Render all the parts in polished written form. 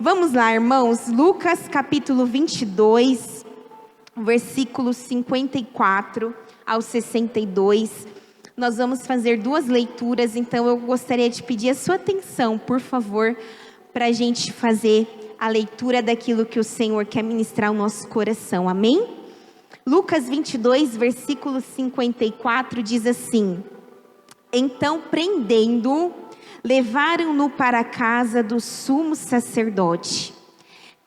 Vamos lá, irmãos, Lucas capítulo 22, versículos 54 ao 62. Nós vamos fazer duas leituras, então eu gostaria de pedir a sua atenção, por favor, para a gente fazer a leitura daquilo que o Senhor quer ministrar ao nosso coração, amém? Lucas 22, versículo 54 diz assim: Então, prendendo-o, levaram-no para a casa do sumo sacerdote.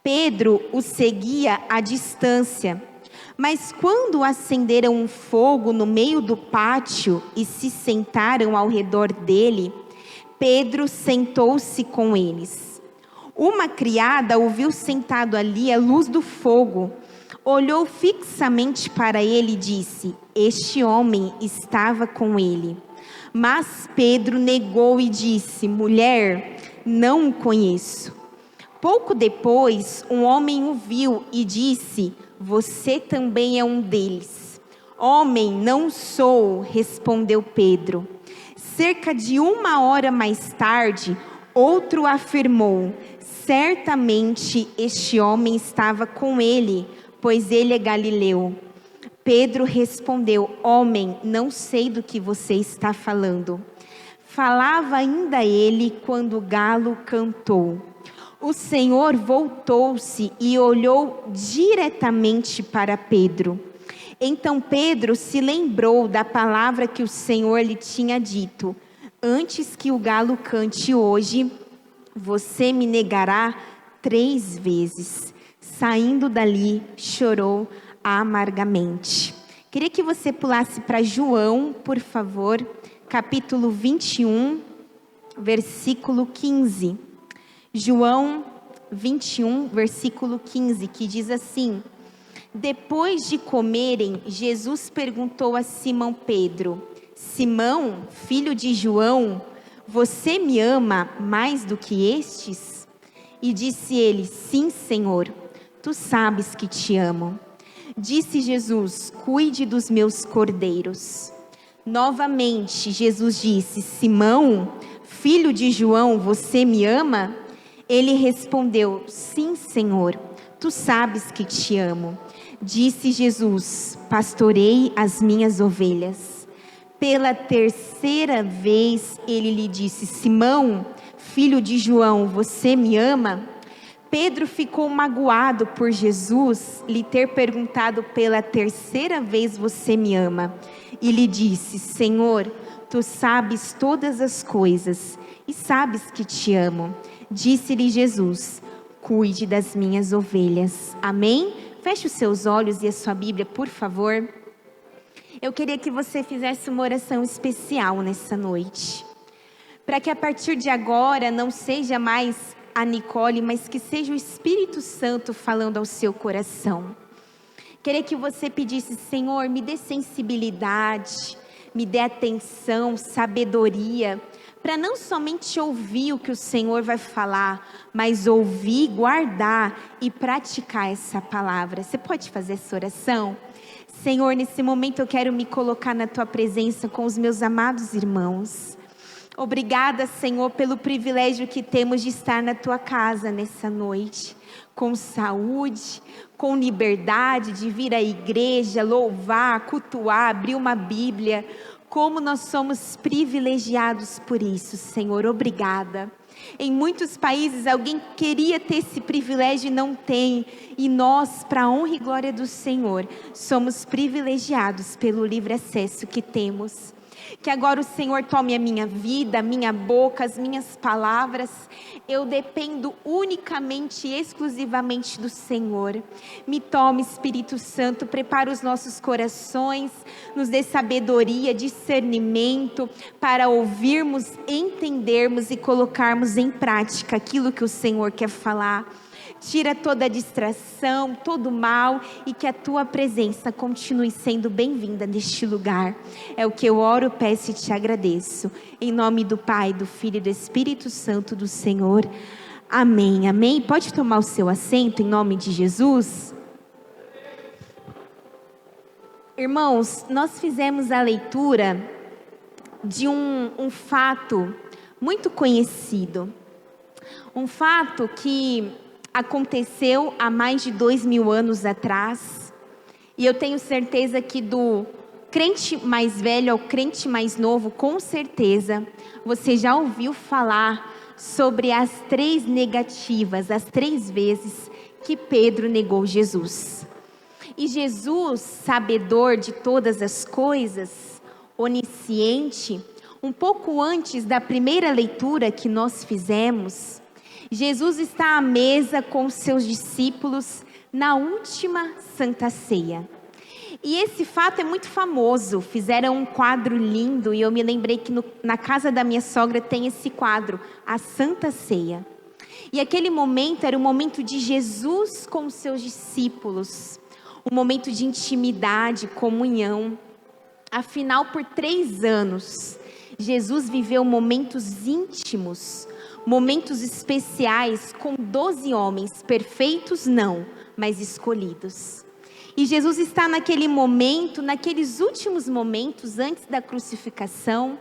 Pedro o seguia à distância, mas quando acenderam um fogo no meio do pátio e se sentaram ao redor dele, Pedro sentou-se com eles. Uma criada o viu sentado ali à luz do fogo, olhou fixamente para ele e disse: Este homem estava com ele. Mas Pedro negou e disse: Mulher, não o conheço. Pouco depois, um homem o viu e disse: Você também é um deles. Homem, não sou, respondeu Pedro. Cerca de 1 hora mais tarde, outro afirmou: Certamente este homem estava com ele, pois ele é galileu. Pedro respondeu: Homem, não sei do que você está falando. Falava ainda ele quando o galo cantou. O Senhor voltou-se e olhou diretamente para Pedro. Então Pedro se lembrou da palavra que o Senhor lhe tinha dito: Antes que o galo cante hoje, você me negará 3 vezes. Saindo dali, chorou amargamente. Queria que você pulasse para João, por favor, capítulo 21, versículo 15. João 21, versículo 15, que diz assim: Depois de comerem, Jesus perguntou a Simão Pedro: Simão, filho de João, você me ama mais do que estes? E disse ele: Sim, Senhor, tu sabes que te amo. Disse Jesus: Cuide dos meus cordeiros. Novamente Jesus disse: Simão, filho de João, você me ama? Ele respondeu: Sim, Senhor, tu sabes que te amo. Disse Jesus: Pastorei as minhas ovelhas. Pela 3ª vez ele lhe disse: Simão, filho de João, você me ama? Pedro ficou magoado por Jesus lhe ter perguntado pela 3ª vez: Você me ama? E lhe disse: Senhor, tu sabes todas as coisas e sabes que te amo. Disse-lhe Jesus: Cuide das minhas ovelhas. Amém? Feche os seus olhos e a sua Bíblia, por favor. Eu queria que você fizesse uma oração especial nessa noite, para que a partir de agora não seja mais a Nicole, mas que seja o Espírito Santo falando ao seu coração. Queria que você pedisse: Senhor, me dê sensibilidade, me dê atenção, sabedoria, para não somente ouvir o que o Senhor vai falar, mas ouvir, guardar e praticar essa palavra. Você pode fazer essa oração? Senhor, nesse momento eu quero me colocar na Tua presença com os meus amados irmãos. Obrigada, Senhor, pelo privilégio que temos de estar na Tua casa nessa noite, com saúde, com liberdade de vir à igreja, louvar, cultuar, abrir uma Bíblia. Como nós somos privilegiados por isso, Senhor, obrigada. Em muitos países alguém queria ter esse privilégio e não tem, e nós, para a honra e glória do Senhor, somos privilegiados pelo livre acesso que temos. Que agora o Senhor tome a minha vida, a minha boca, as minhas palavras. Eu dependo unicamente e exclusivamente do Senhor. Me tome, Espírito Santo, prepara os nossos corações, nos dê sabedoria, discernimento, para ouvirmos, entendermos e colocarmos em prática aquilo que o Senhor quer falar. Tira toda a distração, todo o mal, e que a Tua presença continue sendo bem-vinda neste lugar. É o que eu oro, peço e te agradeço. Em nome do Pai, do Filho e do Espírito Santo do Senhor. Amém, amém. Pode tomar o seu assento em nome de Jesus. Irmãos, nós fizemos a leitura de um fato muito conhecido. Um fato que aconteceu há mais de 2000 anos atrás, e eu tenho certeza que do crente mais velho ao crente mais novo, com certeza, você já ouviu falar sobre as 3 negativas, as 3 vezes que Pedro negou Jesus. E Jesus, sabedor de todas as coisas, onisciente, um pouco antes da primeira leitura que nós fizemos, Jesus está à mesa com os seus discípulos na última Santa Ceia. E esse fato é muito famoso, fizeram um quadro lindo, e eu me lembrei que na casa da minha sogra tem esse quadro, a Santa Ceia. E aquele momento era o momento de Jesus com os seus discípulos, um momento de intimidade, comunhão. Afinal, por 3 anos, Jesus viveu momentos íntimos, momentos especiais com 12 homens, perfeitos não, mas escolhidos. E Jesus está naquele momento, naqueles últimos momentos antes da crucificação,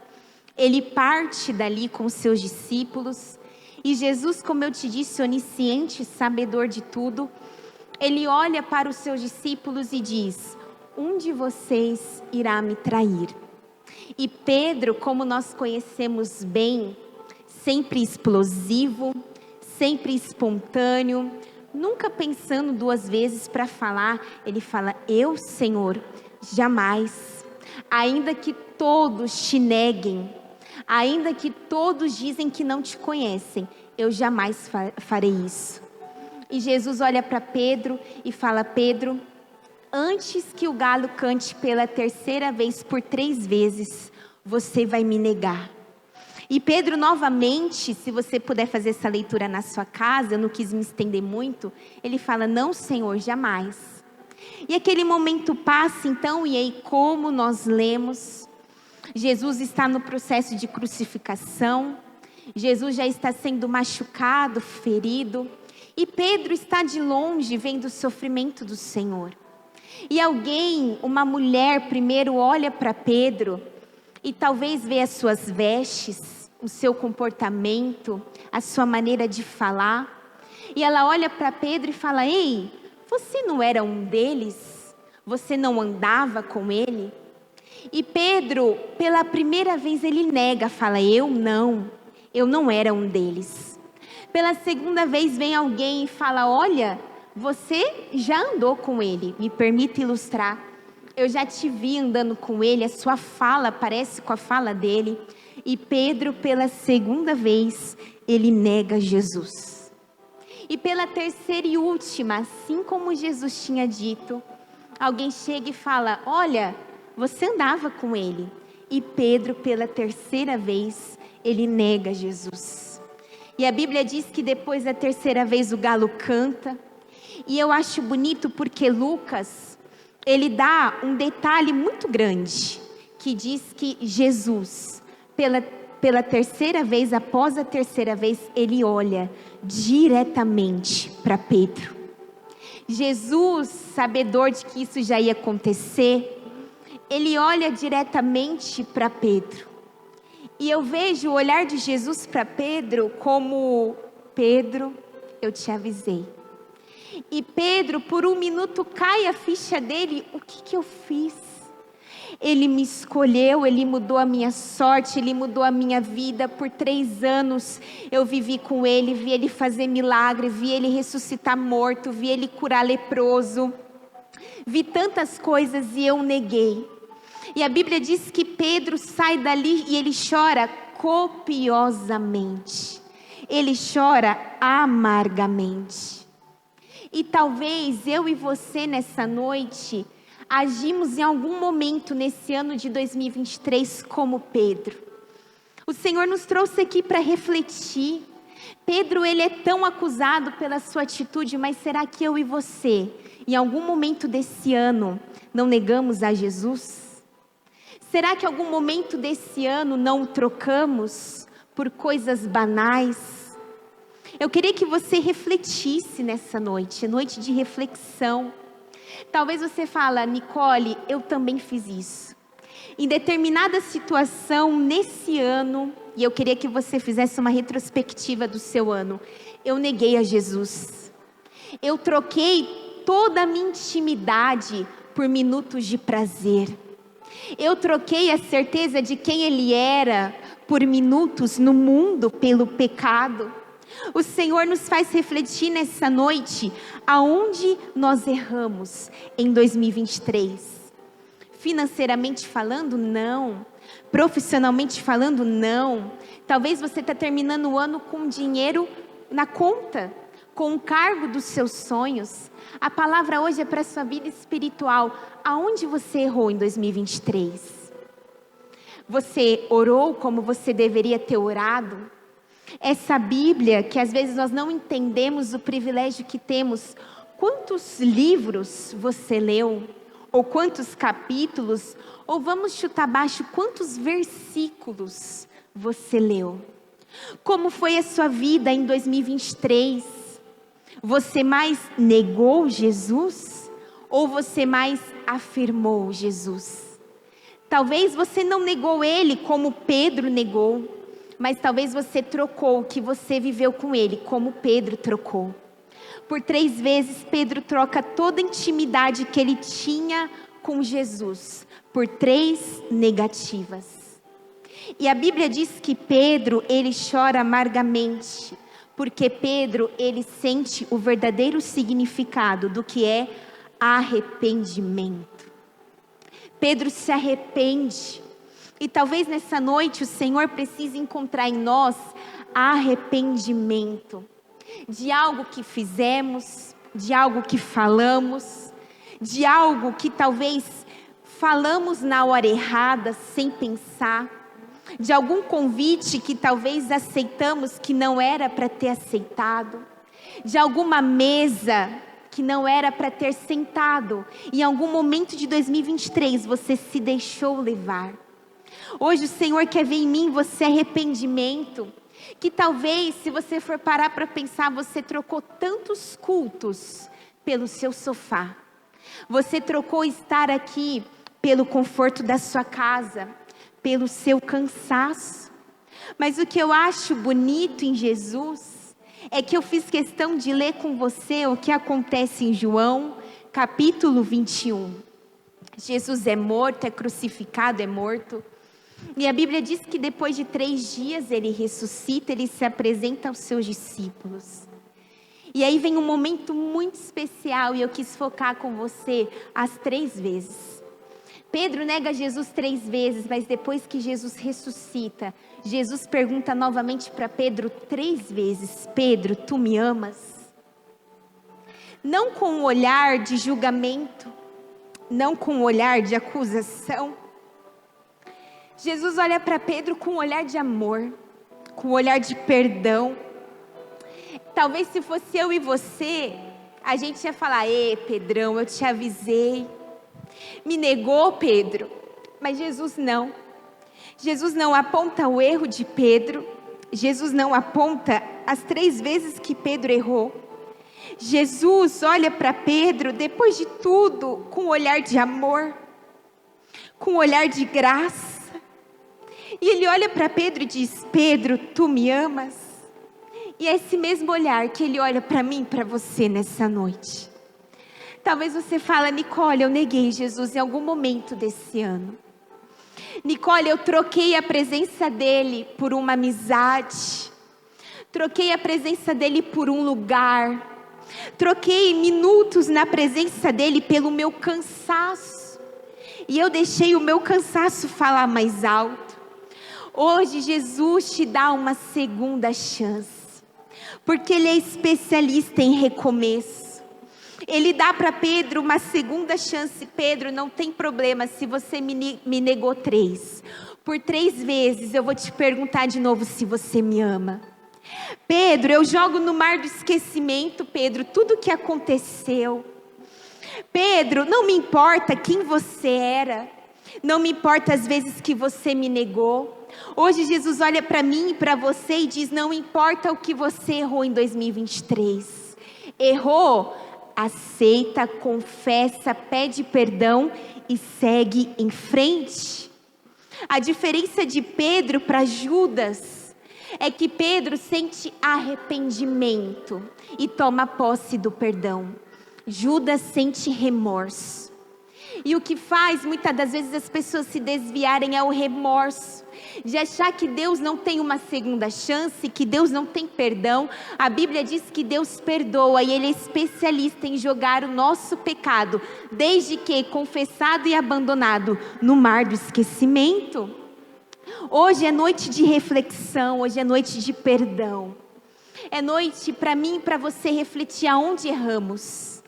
ele parte dali com os seus discípulos, e Jesus, como eu te disse, onisciente, sabedor de tudo, ele olha para os seus discípulos e diz: um de vocês irá me trair. E Pedro, como nós conhecemos bem, sempre explosivo, sempre espontâneo, nunca pensando 2 vezes para falar, ele fala: eu, Senhor, jamais. Ainda que todos te neguem, ainda que todos dizem que não te conhecem, eu jamais farei isso. E Jesus olha para Pedro e fala: Pedro, antes que o galo cante pela 3ª vez por 3 vezes, você vai me negar. E Pedro novamente, se você puder fazer essa leitura na sua casa, eu não quis me estender muito, ele fala: não, Senhor, jamais. E aquele momento passa então, e aí como nós lemos, Jesus está no processo de crucificação, Jesus já está sendo machucado, ferido, e Pedro está de longe vendo o sofrimento do Senhor. E alguém, uma mulher, primeiro olha para Pedro e talvez vê as suas vestes, o seu comportamento, a sua maneira de falar. E ela olha para Pedro e fala: ei, você não era um deles? Você não andava com ele? E Pedro, pela primeira vez, ele nega, fala: eu não era um deles. Pela 2ª vez vem alguém e fala: olha, você já andou com ele, me permita ilustrar. Eu já te vi andando com ele, a sua fala parece com a fala dele. E Pedro, pela 2ª vez, ele nega Jesus. E pela 3ª e última, assim como Jesus tinha dito, alguém chega e fala: olha, você andava com ele. E Pedro, pela 3ª vez, ele nega Jesus. E a Bíblia diz que depois da 3ª vez o galo canta. E eu acho bonito porque Lucas, ele dá um detalhe muito grande, que diz que Jesus, pela 3ª vez, após a 3ª vez, ele olha diretamente para Pedro. Jesus, sabedor de que isso já ia acontecer, ele olha diretamente para Pedro. E eu vejo o olhar de Jesus para Pedro como: Pedro, eu te avisei. E Pedro, por um minuto, cai a ficha dele: o que eu fiz? Ele me escolheu, ele mudou a minha sorte, ele mudou a minha vida. Por 3 anos eu vivi com ele, vi ele fazer milagre, vi ele ressuscitar morto, vi ele curar leproso, vi tantas coisas e eu neguei. E a Bíblia diz que Pedro sai dali e ele chora copiosamente, ele chora amargamente. E talvez eu e você nessa noite agimos em algum momento nesse ano de 2023 como Pedro. O Senhor nos trouxe aqui para refletir. Pedro, ele é tão acusado pela sua atitude, mas será que eu e você, em algum momento desse ano, não negamos a Jesus? Será que em algum momento desse ano não o trocamos por coisas banais? Eu queria que você refletisse nessa noite, noite de reflexão. Talvez você fale: Nicole, eu também fiz isso. Em determinada situação, nesse ano, e eu queria que você fizesse uma retrospectiva do seu ano. Eu neguei a Jesus. Eu troquei toda a minha intimidade por minutos de prazer. Eu troquei a certeza de quem Ele era por minutos no mundo pelo pecado. O Senhor nos faz refletir nessa noite aonde nós erramos em 2023. Financeiramente falando, não. Profissionalmente falando, não. Talvez você está terminando o ano com dinheiro na conta, com o cargo dos seus sonhos. A palavra hoje é para a sua vida espiritual. Aonde você errou em 2023? Você orou como você deveria ter orado? Essa Bíblia, que às vezes nós não entendemos o privilégio que temos, quantos livros você leu? Ou quantos capítulos? Ou vamos chutar baixo, quantos versículos você leu? Como foi a sua vida em 2023? Você mais negou Jesus? Ou você mais afirmou Jesus? Talvez você não negou Ele como Pedro negou, mas talvez você trocou o que você viveu com Ele, como Pedro trocou. Por 3 vezes Pedro troca toda a intimidade que ele tinha com Jesus, por 3 negativas. E a Bíblia diz que Pedro, ele chora amargamente, porque Pedro, ele sente o verdadeiro significado do que é arrependimento. Pedro se arrepende. E talvez nessa noite o Senhor precise encontrar em nós arrependimento. De algo que fizemos, de algo que falamos, de algo que talvez falamos na hora errada, sem pensar. De algum convite que talvez aceitamos que não era para ter aceitado. De alguma mesa que não era para ter sentado. Em algum momento de 2023 você se deixou levar. Hoje o Senhor quer ver em mim você arrependimento, que talvez se você for parar para pensar, você trocou tantos cultos pelo seu sofá, você trocou estar aqui pelo conforto da sua casa, pelo seu cansaço. Mas o que eu acho bonito em Jesus, é que eu fiz questão de ler com você o que acontece em João, capítulo 21. Jesus é morto, é crucificado, é morto. E a Bíblia diz que depois de 3 dias ele ressuscita, ele se apresenta aos seus discípulos. E aí vem um momento muito especial e eu quis focar com você as 3 vezes. Pedro nega Jesus 3 vezes, mas depois que Jesus ressuscita, Jesus pergunta novamente para Pedro 3 vezes: Pedro, tu me amas? Não com um olhar de julgamento, não com um olhar de acusação. Jesus olha para Pedro com um olhar de amor, com um olhar de perdão. Talvez se fosse eu e você, a gente ia falar: Ê, Pedrão, eu te avisei. Me negou, Pedro. Mas Jesus não. Jesus não aponta o erro de Pedro. Jesus não aponta as 3 vezes que Pedro errou. Jesus olha para Pedro, depois de tudo, com um olhar de amor, com um olhar de graça. E ele olha para Pedro e diz: Pedro, tu me amas? E é esse mesmo olhar que ele olha para mim e para você nessa noite. Talvez você fale: Nicole, eu neguei Jesus em algum momento desse ano. Nicole, eu troquei a presença dele por uma amizade. Troquei a presença dele por um lugar. Troquei minutos na presença dele pelo meu cansaço. E eu deixei o meu cansaço falar mais alto. Hoje Jesus te dá uma segunda chance, porque Ele é especialista em recomeço. Ele dá para Pedro uma segunda chance. Pedro, não tem problema se você me negou 3. Por 3 vezes eu vou te perguntar de novo se você me ama. Pedro, eu jogo no mar do esquecimento, Pedro, tudo o que aconteceu. Pedro, não me importa quem você era. Não me importa as vezes que você me negou. Hoje Jesus olha para mim e para você e diz: não importa o que você errou em 2023. Errou? Aceita, confessa, pede perdão e segue em frente. A diferença de Pedro para Judas é que Pedro sente arrependimento e toma posse do perdão. Judas sente remorso. E o que faz muitas das vezes as pessoas se desviarem é o remorso, de achar que Deus não tem uma segunda chance, que Deus não tem perdão. A Bíblia diz que Deus perdoa e Ele é especialista em jogar o nosso pecado, desde que confessado e abandonado, no mar do esquecimento. Hoje é noite de reflexão, hoje é noite de perdão. É noite para mim e para você refletir aonde erramos.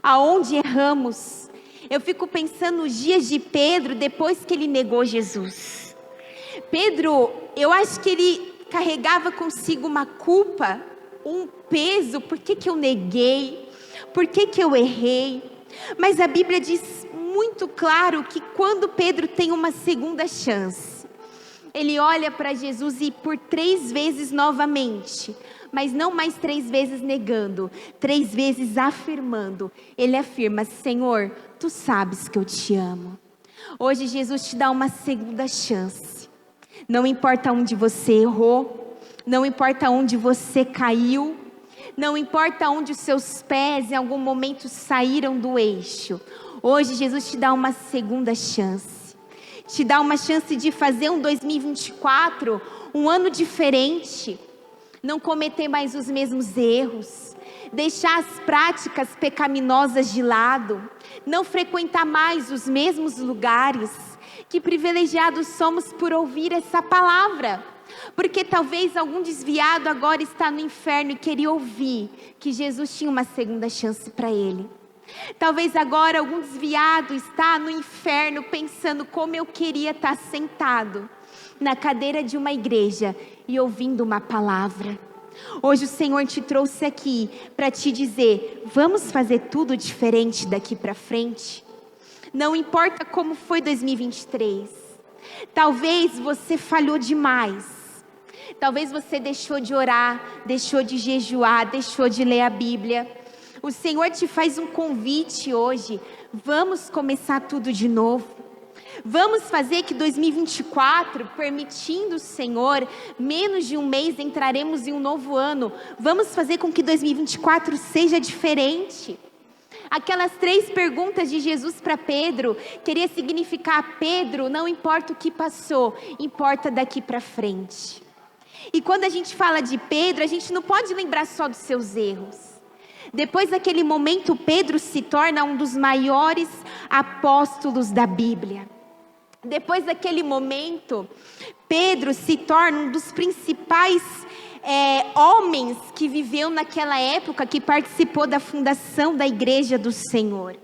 Aonde erramos. Eu fico pensando nos dias de Pedro, depois que ele negou Jesus. Pedro, eu acho que ele carregava consigo uma culpa, um peso. Por que eu neguei? Por que eu errei? Mas a Bíblia diz muito claro que quando Pedro tem uma segunda chance, ele olha para Jesus e por 3 vezes novamente, mas não mais 3 vezes negando, 3 vezes afirmando. Ele afirma: Senhor, Tu sabes que eu te amo. Hoje Jesus te dá uma segunda chance. Não importa onde você errou, não importa onde você caiu, não importa onde os seus pés em algum momento saíram do eixo. Hoje Jesus te dá uma segunda chance. Te dá uma chance de fazer um 2024, um ano diferente. Não cometer mais os mesmos erros, deixar as práticas pecaminosas de lado, não frequentar mais os mesmos lugares. Que privilegiados somos por ouvir essa palavra, porque talvez algum desviado agora está no inferno e queria ouvir que Jesus tinha uma segunda chance para ele. Talvez agora algum desviado está no inferno pensando como eu queria estar sentado na cadeira de uma igreja e ouvindo uma palavra. Hoje o Senhor te trouxe aqui para te dizer: vamos fazer tudo diferente daqui para frente. Não importa como foi 2023. Talvez você falhou demais. Talvez você deixou de orar, deixou de jejuar, deixou de ler a Bíblia. O Senhor te faz um convite hoje. Vamos começar tudo de novo. Vamos fazer que 2024, permitindo o Senhor, menos de um mês entraremos em um novo ano. Vamos fazer com que 2024 seja diferente. Aquelas 3 perguntas de Jesus para Pedro, queria significar: Pedro, não importa o que passou, importa daqui para frente. E quando a gente fala de Pedro, a gente não pode lembrar só dos seus erros. Depois daquele momento, Pedro se torna um dos maiores apóstolos da Bíblia. Depois daquele momento, Pedro se torna um dos principais homens que viveu naquela época, que participou da fundação da igreja do Senhor.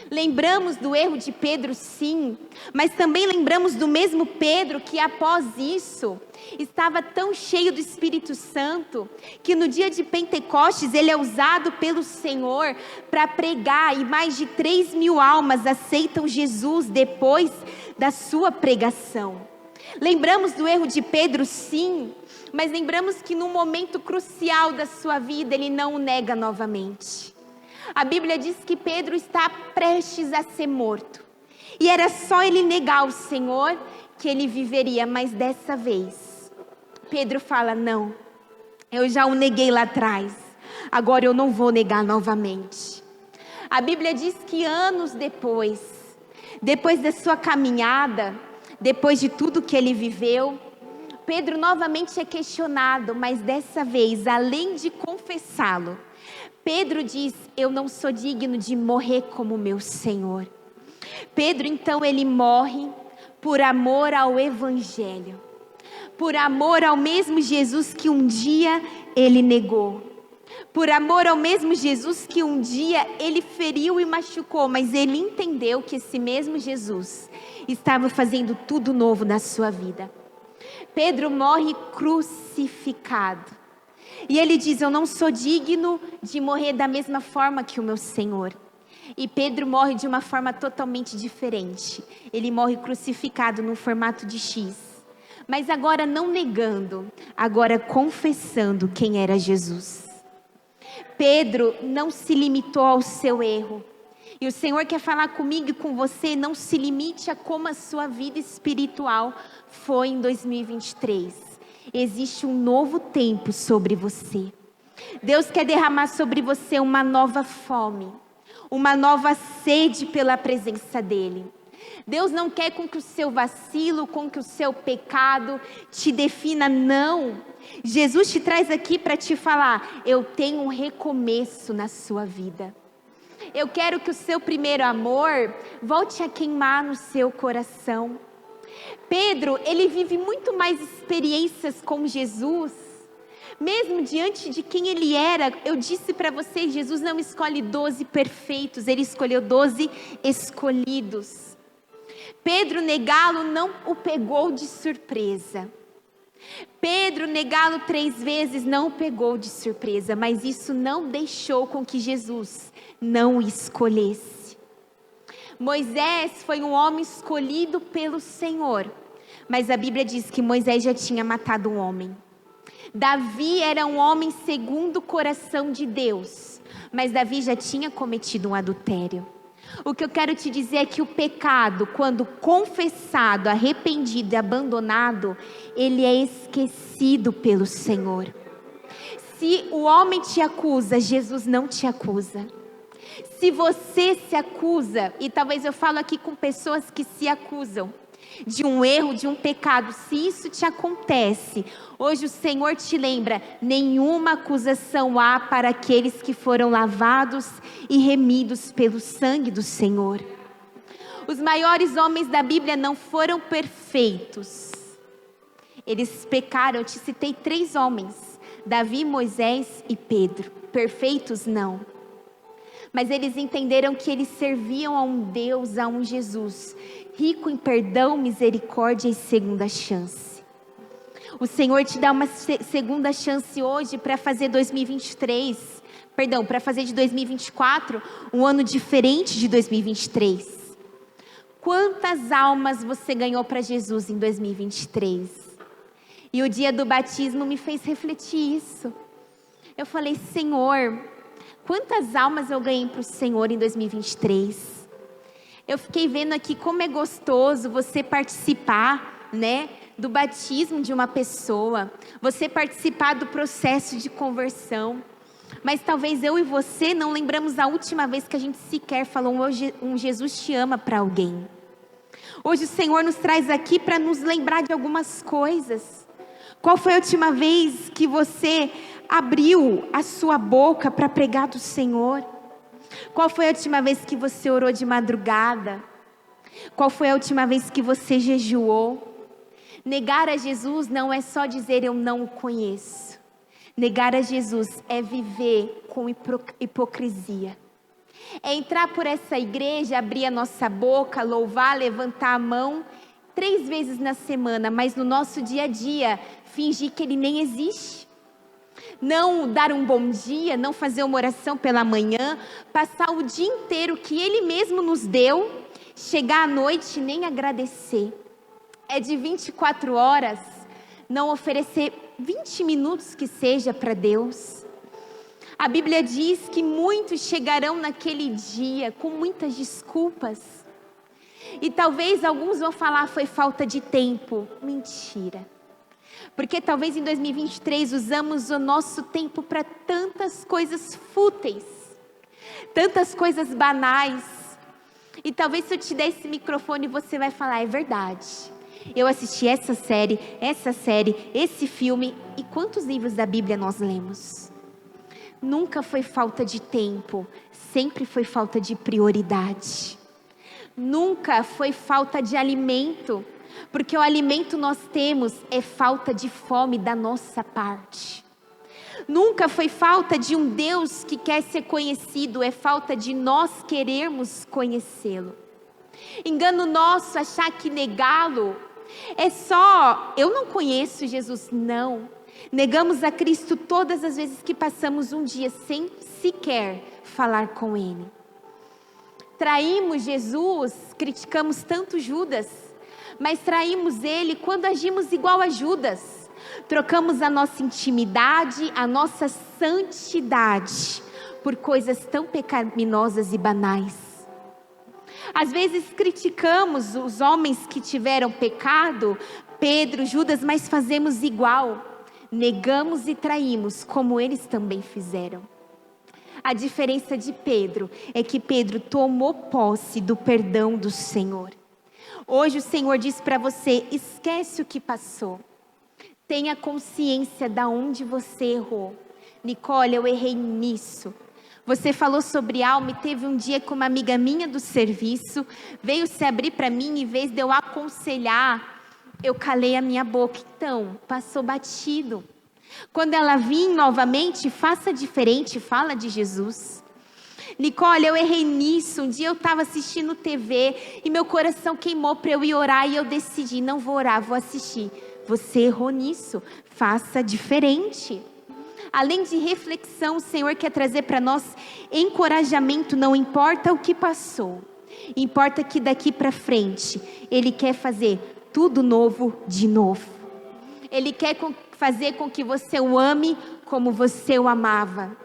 Lembramos do erro de Pedro, sim, mas também lembramos do mesmo Pedro que após isso estava tão cheio do Espírito Santo, que no dia de Pentecostes ele é usado pelo Senhor para pregar, e mais de 3.000 almas aceitam Jesus depois da sua pregação. Lembramos do erro de Pedro, sim, mas lembramos que num momento crucial da sua vida ele não o nega novamente. A Bíblia diz que Pedro está prestes a ser morto, e era só ele negar o Senhor que ele viveria. Mas dessa vez Pedro fala: não, eu já o neguei lá atrás, agora eu não vou negar novamente. A Bíblia diz que anos depois da sua caminhada, depois de tudo que ele viveu, Pedro novamente é questionado, mas dessa vez, além de confessá-lo, Pedro diz: eu não sou digno de morrer como meu Senhor. Pedro então ele morre por amor ao Evangelho, por amor ao mesmo Jesus que um dia ele negou, por amor ao mesmo Jesus que um dia ele feriu e machucou, mas ele entendeu que esse mesmo Jesus estava fazendo tudo novo na sua vida. Pedro morre crucificado. E ele diz: eu não sou digno de morrer da mesma forma que o meu Senhor. E Pedro morre de uma forma totalmente diferente. Ele morre crucificado no formato de X. Mas agora não negando, agora confessando quem era Jesus. Pedro não se limitou ao seu erro. E o Senhor quer falar comigo e com você, não se limite a como a sua vida espiritual foi em 2023. Existe um novo tempo sobre você. Deus quer derramar sobre você uma nova fome, uma nova sede pela presença dEle. Deus não quer com que o seu vacilo, com que o seu pecado te defina, não. Jesus te traz aqui para te falar, eu tenho um recomeço na sua vida. Eu quero que o seu primeiro amor volte a queimar no seu coração. Pedro, ele vive muito mais experiências com Jesus. Mesmo diante de quem ele era, eu disse para vocês, Jesus não escolhe 12 perfeitos, ele escolheu 12 escolhidos. Pedro negá-lo não o pegou de surpresa. Pedro negá-lo 3 vezes não o pegou de surpresa, mas isso não deixou com que Jesus não o escolhesse. Moisés foi um homem escolhido pelo Senhor, mas a Bíblia diz que Moisés já tinha matado um homem. Davi era um homem segundo o coração de Deus, mas Davi já tinha cometido um adultério. O que eu quero te dizer é que o pecado, quando confessado, arrependido e abandonado, ele é esquecido pelo Senhor. Se o homem te acusa, Jesus não te acusa. Se você se acusa, e talvez eu falo aqui com pessoas que se acusam de um erro, de um pecado, se isso te acontece, hoje o Senhor te lembra, nenhuma acusação há para aqueles que foram lavados e remidos pelo sangue do Senhor. Os maiores homens da Bíblia não foram perfeitos, eles pecaram. Eu te citei 3 homens, Davi, Moisés e Pedro. Perfeitos não, mas eles entenderam que eles serviam a um Deus, a um Jesus rico em perdão, misericórdia e segunda chance. O Senhor te dá uma segunda chance hoje para fazer 2023, para fazer de 2024 um ano diferente de 2023. Quantas almas você ganhou para Jesus em 2023? E o dia do batismo me fez refletir isso. Eu falei, Senhor, quantas almas eu ganhei para o Senhor em 2023? Eu fiquei vendo aqui como é gostoso você participar, do batismo de uma pessoa, você participar do processo de conversão. Mas talvez eu e você não lembramos a última vez que a gente sequer falou um Jesus te ama para alguém. Hoje o Senhor nos traz aqui para nos lembrar de algumas coisas. Qual foi a última vez que você abriu a sua boca para pregar do Senhor? Qual foi a última vez que você orou de madrugada? Qual foi a última vez que você jejuou? Negar a Jesus não é só dizer eu não o conheço. Negar a Jesus é viver com hipocrisia. É entrar por essa igreja, abrir a nossa boca, louvar, levantar a mão 3 vezes na semana, mas no nosso dia a dia, fingir que Ele nem existe. Não dar um bom dia, não fazer uma oração pela manhã, passar o dia inteiro que Ele mesmo nos deu, chegar à noite e nem agradecer. É de 24 horas, não oferecer 20 minutos que seja para Deus. A Bíblia diz que muitos chegarão naquele dia com muitas desculpas. E talvez alguns vão falar, foi falta de tempo. Mentira. Porque talvez em 2023 usamos o nosso tempo para tantas coisas fúteis, tantas coisas banais. E talvez se eu te der esse microfone você vai falar, é verdade. Eu assisti essa série, esse filme. E quantos livros da Bíblia nós lemos? Nunca foi falta de tempo, sempre foi falta de prioridade. Nunca foi falta de alimento, porque o alimento nós temos é falta de fome da nossa parte. Nunca foi falta de um Deus que quer ser conhecido, é falta de nós querermos conhecê-lo. Engano nosso achar que negá-lo é só, eu não conheço Jesus, não. Negamos a Cristo todas as vezes que passamos um dia sem sequer falar com Ele. Traímos Jesus, criticamos tanto Judas, mas traímos Ele quando agimos igual a Judas. Trocamos a nossa intimidade, a nossa santidade, por coisas tão pecaminosas e banais. Às vezes criticamos os homens que tiveram pecado, Pedro, Judas, mas fazemos igual. Negamos e traímos, como eles também fizeram. A diferença de Pedro é que Pedro tomou posse do perdão do Senhor. Hoje o Senhor diz para você: esquece o que passou. Tenha consciência de onde você errou. Nicole, eu errei nisso. Você falou sobre alma e teve um dia que uma amiga minha do serviço veio se abrir para mim, em vez de eu aconselhar, eu calei a minha boca. Então, passou batido. Quando ela vir novamente, faça diferente, fala de Jesus. Nicole, eu errei nisso. Um dia eu estava assistindo TV e meu coração queimou para eu ir orar e eu decidi, não vou orar, vou assistir. Você errou nisso, faça diferente. Além de reflexão, o Senhor quer trazer para nós encorajamento. Não importa o que passou, importa que daqui para frente Ele quer fazer tudo novo de novo. Ele quer fazer com que você o ame como você o amava.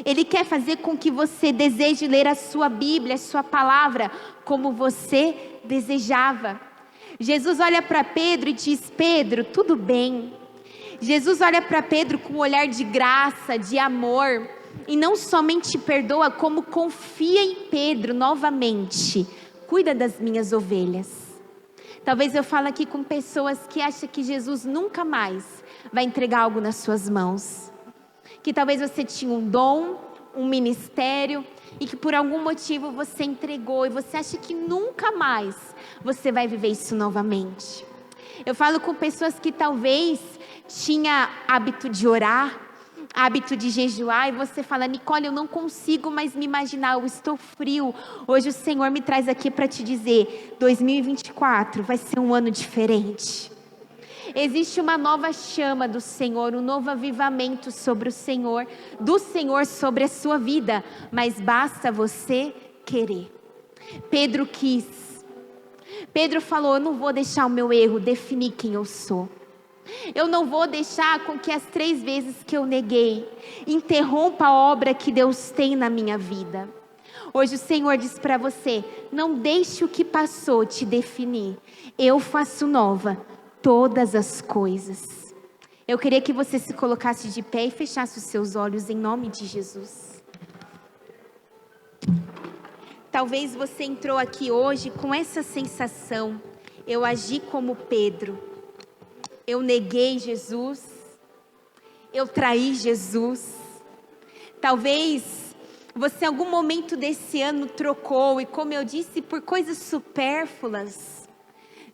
Ele quer fazer com que você deseje ler a sua Bíblia, a sua palavra, como você desejava. Jesus olha para Pedro e diz: Pedro, tudo bem. Jesus olha para Pedro com um olhar de graça, de amor, e não somente perdoa, como confia em Pedro novamente. Cuida das minhas ovelhas. Talvez eu fale aqui com pessoas que acham que Jesus nunca mais vai entregar algo nas suas mãos. Que talvez você tinha um dom, um ministério, e que por algum motivo você entregou, e você acha que nunca mais você vai viver isso novamente. Eu falo com pessoas que talvez tinha hábito de orar, hábito de jejuar, e você fala: Nicole, eu não consigo mais me imaginar, eu estou frio. Hoje o Senhor me traz aqui para te dizer: 2024 vai ser um ano diferente. Existe uma nova chama do Senhor, um novo avivamento sobre o Senhor, do Senhor sobre a sua vida, mas basta você querer. Pedro quis. Pedro falou: eu não vou deixar o meu erro definir quem eu sou. Eu não vou deixar com que as 3 vezes que eu neguei interrompa a obra que Deus tem na minha vida. Hoje o Senhor diz para você: não deixe o que passou te definir. Eu faço nova todas as coisas. Eu queria que você se colocasse de pé e fechasse os seus olhos em nome de Jesus. Talvez você entrou aqui hoje com essa sensação: eu agi como Pedro. Eu neguei Jesus, eu traí Jesus. Talvez você em algum momento desse ano trocou, e como eu disse, por coisas supérfluas.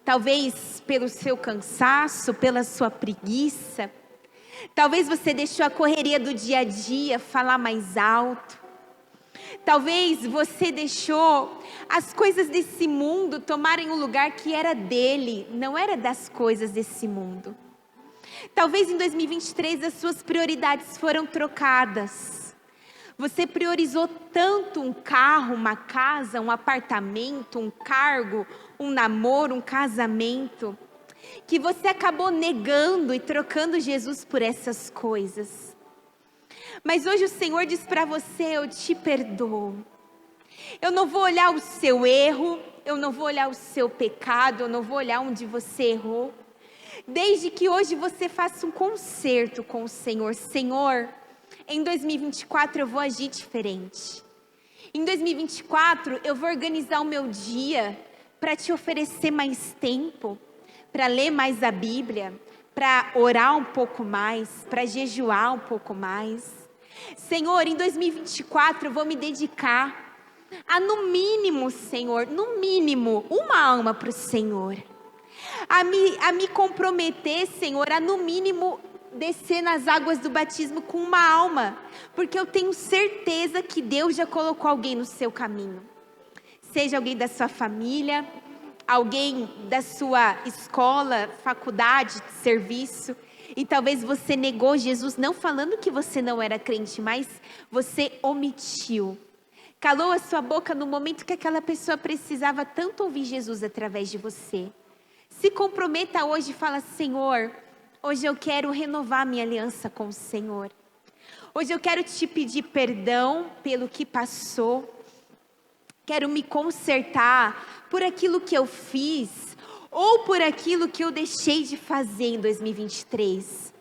Talvez pelo seu cansaço, pela sua preguiça. Talvez você deixou a correria do dia a dia falar mais alto. Talvez você deixou as coisas desse mundo tomarem um lugar que era dele, não era das coisas desse mundo. Talvez em 2023 as suas prioridades foram trocadas. Você priorizou tanto um carro, uma casa, um apartamento, um cargo, um namoro, um casamento, que você acabou negando e trocando Jesus por essas coisas. Mas hoje o Senhor diz para você: eu te perdoo. Eu não vou olhar o seu erro, eu não vou olhar o seu pecado, eu não vou olhar onde você errou. Desde que hoje você faça um concerto com o Senhor. Senhor, em 2024 eu vou agir diferente. Em 2024 eu vou organizar o meu dia para te oferecer mais tempo, para ler mais a Bíblia, para orar um pouco mais, para jejuar um pouco mais. Senhor, em 2024 eu vou me dedicar a, no mínimo, Senhor, no mínimo, uma alma para o Senhor. A me comprometer, Senhor, a no mínimo descer nas águas do batismo com uma alma, porque eu tenho certeza que Deus já colocou alguém no seu caminho. Seja alguém da sua família, alguém da sua escola, faculdade, serviço. E talvez você negou Jesus, não falando que você não era crente, mas você omitiu. Calou a sua boca no momento que aquela pessoa precisava tanto ouvir Jesus através de você. Se comprometa hoje e fala: Senhor, hoje eu quero renovar minha aliança com o Senhor. Hoje eu quero te pedir perdão pelo que passou. Quero me consertar por aquilo que eu fiz ou por aquilo que eu deixei de fazer em 2023.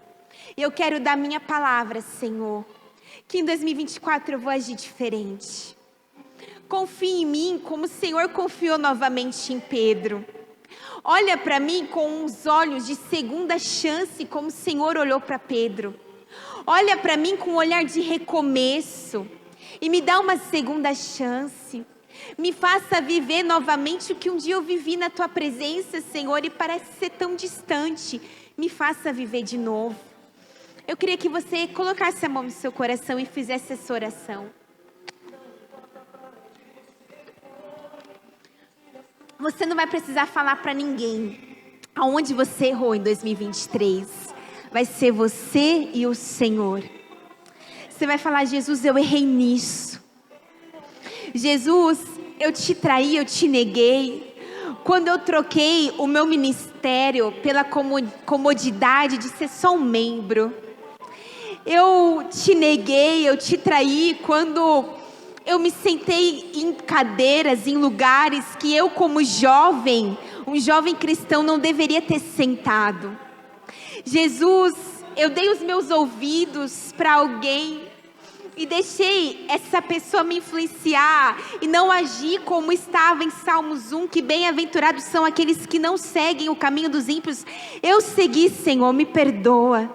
E eu quero dar minha palavra, Senhor, que em 2024 eu vou agir diferente. Confie em mim como o Senhor confiou novamente em Pedro. Olha para mim com os olhos de segunda chance, como o Senhor olhou para Pedro. Olha para mim com um olhar de recomeço e me dá uma segunda chance. Me faça viver novamente o que um dia eu vivi na Tua presença, Senhor, e parece ser tão distante. Me faça viver de novo. Eu queria que você colocasse a mão no seu coração e fizesse essa oração. Você não vai precisar falar para ninguém aonde você errou em 2023. Vai ser você e o Senhor. Você vai falar: Jesus, eu errei nisso. Jesus, eu te traí, eu te neguei. Quando eu troquei o meu ministério pela comodidade de ser só um membro. Eu te neguei, eu te traí quando eu me sentei em cadeiras, em lugares que eu como jovem, um jovem cristão, não deveria ter sentado. Jesus, eu dei os meus ouvidos para alguém e deixei essa pessoa me influenciar e não agir como estava em Salmos 1, que bem-aventurados são aqueles que não seguem o caminho dos ímpios. Eu segui, Senhor, me perdoa.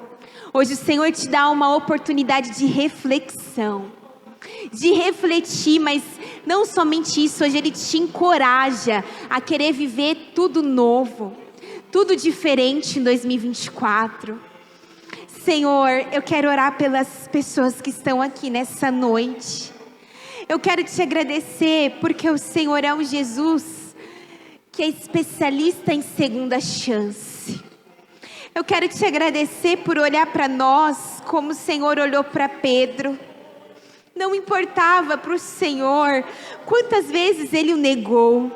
Hoje o Senhor te dá uma oportunidade de reflexão, de refletir, mas não somente isso, hoje Ele te encoraja a querer viver tudo novo, tudo diferente em 2024. Senhor, eu quero orar pelas pessoas que estão aqui nessa noite. Eu quero te agradecer porque o Senhor é um Jesus que é especialista em segunda chance. Eu quero te agradecer por olhar para nós como o Senhor olhou para Pedro. Não importava para o Senhor quantas vezes ele o negou.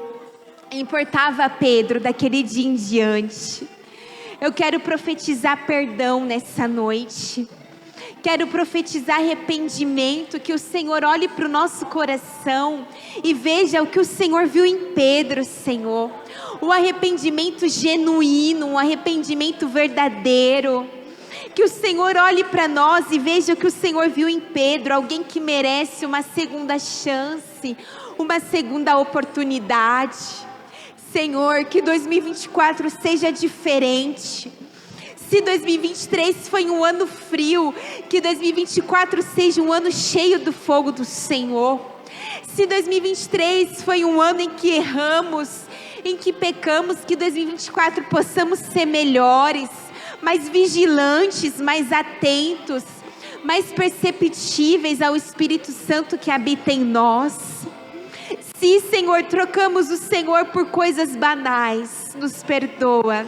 Importava a Pedro daquele dia em diante. Eu quero profetizar perdão nessa noite. Quero profetizar arrependimento, que o Senhor olhe para o nosso coração e veja o que o Senhor viu em Pedro, Senhor. O arrependimento genuíno, um arrependimento verdadeiro. Que o Senhor olhe para nós e veja o que o Senhor viu em Pedro, alguém que merece uma segunda chance, uma segunda oportunidade. Senhor, que 2024 seja diferente. Se 2023 foi um ano frio, que 2024 seja um ano cheio do fogo do Senhor. Se 2023 foi um ano em que erramos, em que pecamos, que 2024 possamos ser melhores, mais vigilantes, mais atentos, mais perceptíveis ao Espírito Santo que habita em nós. Se, Senhor, trocamos o Senhor por coisas banais, nos perdoa.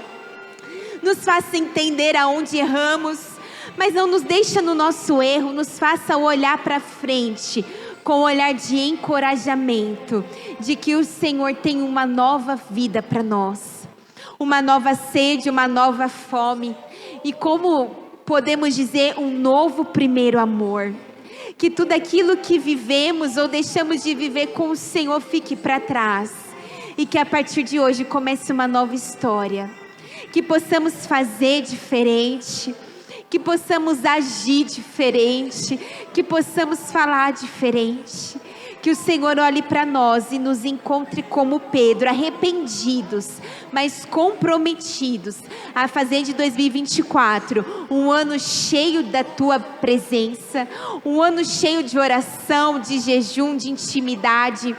Nos faça entender aonde erramos, mas não nos deixa no nosso erro, nos faça olhar para frente, com um olhar de encorajamento, de que o Senhor tem uma nova vida para nós, uma nova sede, uma nova fome, e como podemos dizer, um novo primeiro amor. Que tudo aquilo que vivemos ou deixamos de viver com o Senhor fique para trás, e que a partir de hoje comece uma nova história. Que possamos fazer diferente, que possamos agir diferente, que possamos falar diferente. Que o Senhor olhe para nós e nos encontre como Pedro, arrependidos, mas comprometidos a fazer de 2024 um ano cheio da Tua presença, um ano cheio de oração, de jejum, de intimidade,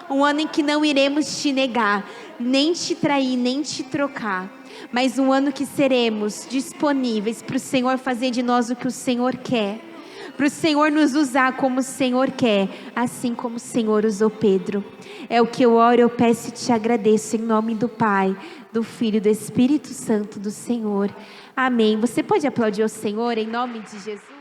um ano em que não iremos te negar, nem te trair, nem te trocar, mas um ano que seremos disponíveis para o Senhor fazer de nós o que o Senhor quer, para o Senhor nos usar como o Senhor quer, assim como o Senhor usou Pedro. É o que eu oro, eu peço e te agradeço em nome do Pai, do Filho e do Espírito Santo do Senhor. Amém. Você pode aplaudir ao Senhor em nome de Jesus?